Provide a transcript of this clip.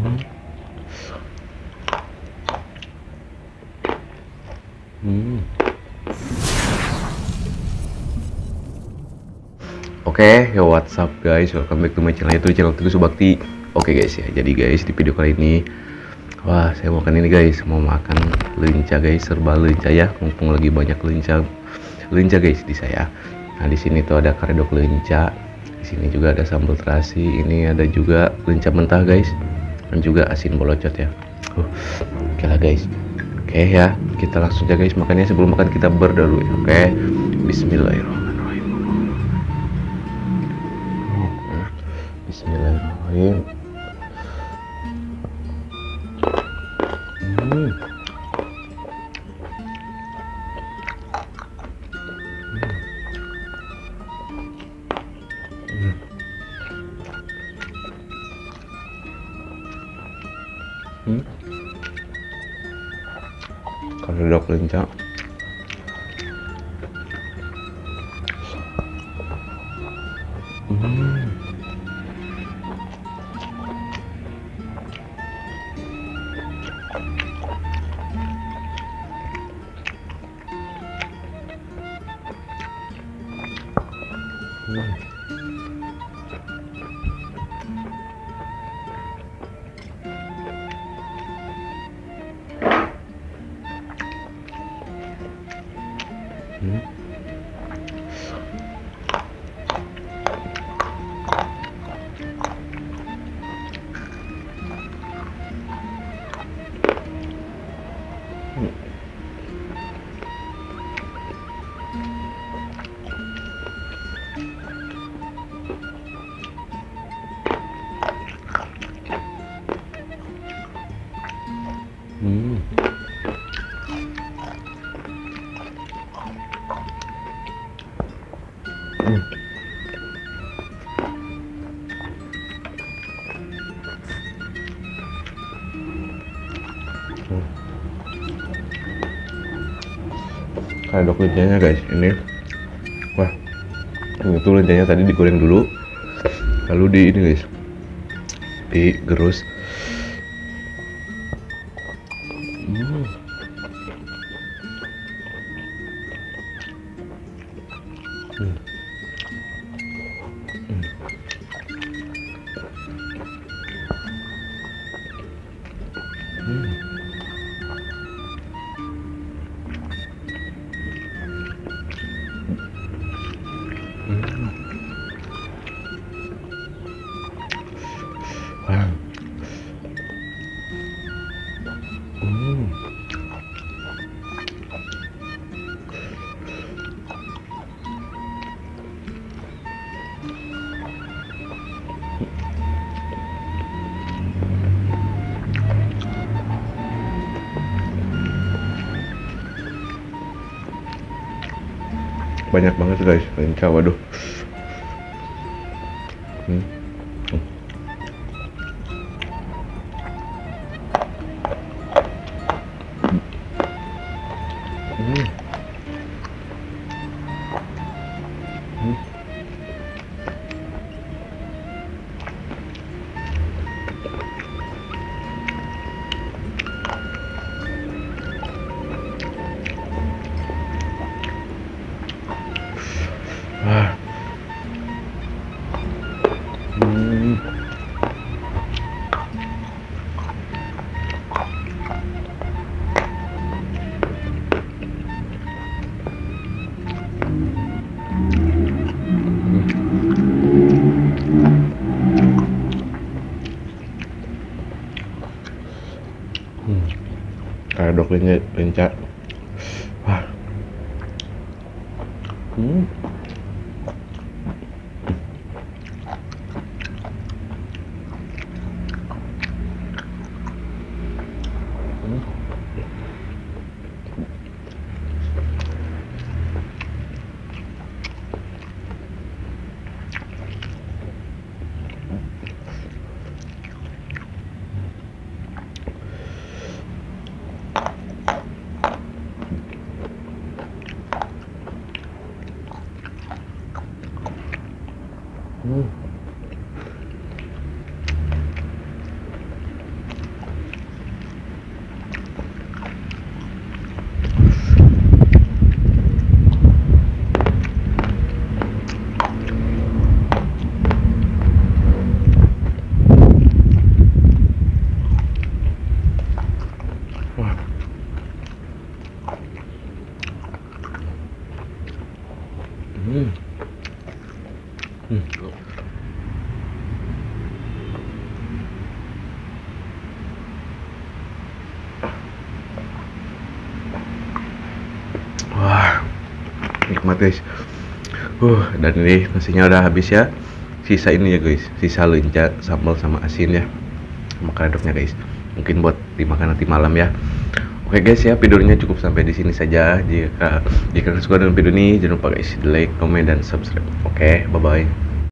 Oke, yo what's up guys, welcome back to my channel, itu channel Teguh Subakti. Oke guys ya, jadi guys di video kali ini, wah saya mau makan ini guys, mau makan lenca guys, serba lenca ya, mumpung lagi banyak lenca guys di saya. Nah di sini tuh ada karedok lenca, di sini juga ada sambal terasi, ini ada juga lenca mentah guys, dan juga asin bolocot ya. Oke lah guys, oke ya, kita langsung aja guys makannya. Sebelum makan kita berdulu ya, oke. Bismillahirrahmanirrahim. Bismillahirrahmanirrahim. Karedok lenca. Karedok lencanya guys, ini wah, ini tuh lencanya tadi digoreng dulu, lalu di ini guys, digerus. Banyak banget guys lenca, waduh. Karedok lenca. Wah. Hmm. Wah, nikmat guys. Dan ini nasinya udah habis ya. Sisa ini ya guys, sisa lenca, sambal sama asin ya, sama karedoknya guys. Mungkin buat dimakan nanti malam ya. Oke guys ya, videonya cukup sampai di sini saja. Jika kalian suka dengan video ini, jangan lupa guys like, komen, dan subscribe. Oke, bye bye.